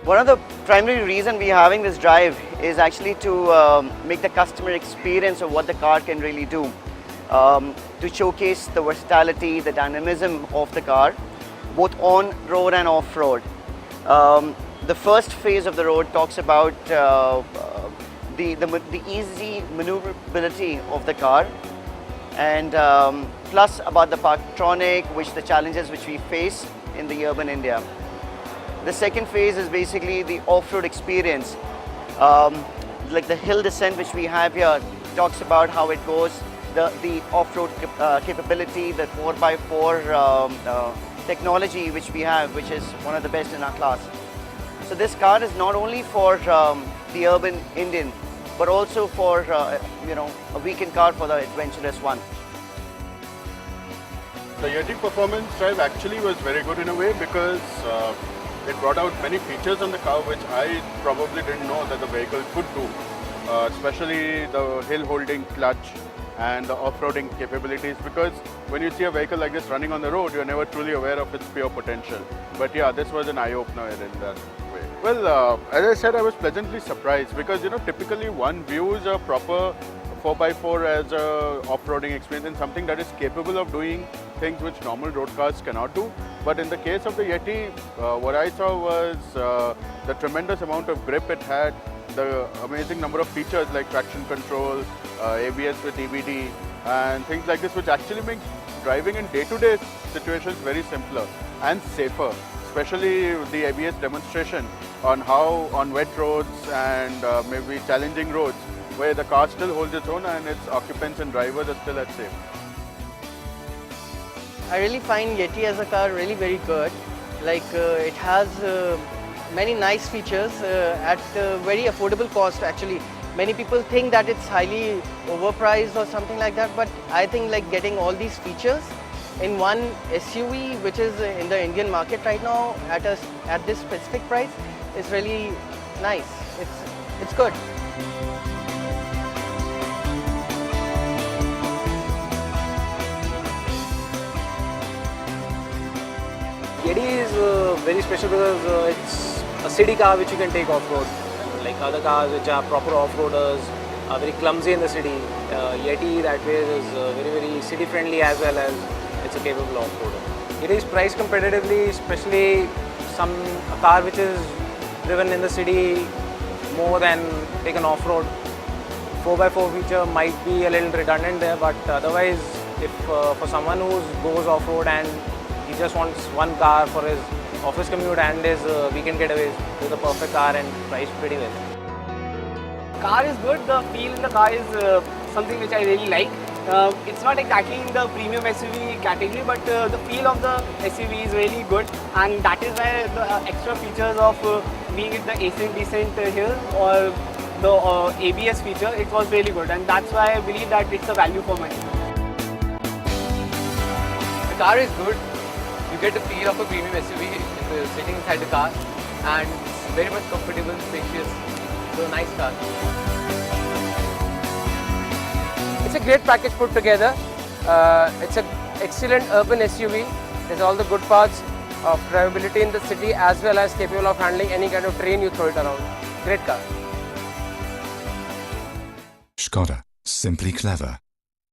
One of the primary reason we're having this drive is actually to make the customer experience of what the car can really do. To showcase the versatility, the dynamism of the car, both on road and off road. The first phase of the road talks about the easy maneuverability of the car, and plus about the Parktronic, which the challenges which we face in the urban India. The second phase is basically the off-road experience. Like the hill descent which we have here talks about how it goes, the off-road capability, the 4x4 technology which we have, which is one of the best in our class. So this car is not only for the urban Indian, but also for a weekend car for the adventurous one. The Yeti performance drive actually was very good in a way because it brought out many features on the car which I probably didn't know that the vehicle could do, especially the hill holding clutch and the off-roading capabilities, because when you see a vehicle like this running on the road, you're never truly aware of its pure potential. But yeah, this was an eye-opener in that way. Well, as I said, I was pleasantly surprised because typically one views a proper 4x4 as a off-roading experience and something that is capable of doing things which normal road cars cannot do. But in the case of the Yeti, what I saw was the tremendous amount of grip it had, the amazing number of features like traction control, ABS with EBD and things like this, which actually makes driving in day-to-day situations very simpler and safer, especially the ABS demonstration on how on wet roads and maybe challenging roads where the car still holds its own and its occupants and drivers are still at safe. I really find Yeti as a car really very good. Like it has many nice features at a very affordable cost actually. Many people think that it's highly overpriced or something like that, but I think like getting all these features in one SUV which is in the Indian market right now at this specific price is really nice. It's good. Yeti is very special because it's a city car which you can take off-road. Like other cars which are proper off-roaders, are very clumsy in the city. Yeti that way is very city-friendly as well as it's a capable off-roader. It is priced competitively, especially a car which is driven in the city more than taken off-road. 4x4 feature might be a little redundant there, but otherwise if for someone who goes off-road and he just wants one car for his office commute and his weekend getaways, is the perfect car and priced pretty well. Car is good. The feel in the car is something which I really like. It's not exactly in the premium SUV category, but the feel of the SUV is really good, and that is why the extra features of being it the ascent descent hill or the ABS feature, it was really good, and that's why I believe that it's a value for money. The car is good. You get the feel of a premium SUV sitting inside the car, and it's very much comfortable, spacious. So a nice car. It's a great package put together. It's an excellent urban SUV. There's all the good parts of drivability in the city as well as capable of handling any kind of terrain you throw it around. Great car. Skoda. Simply clever.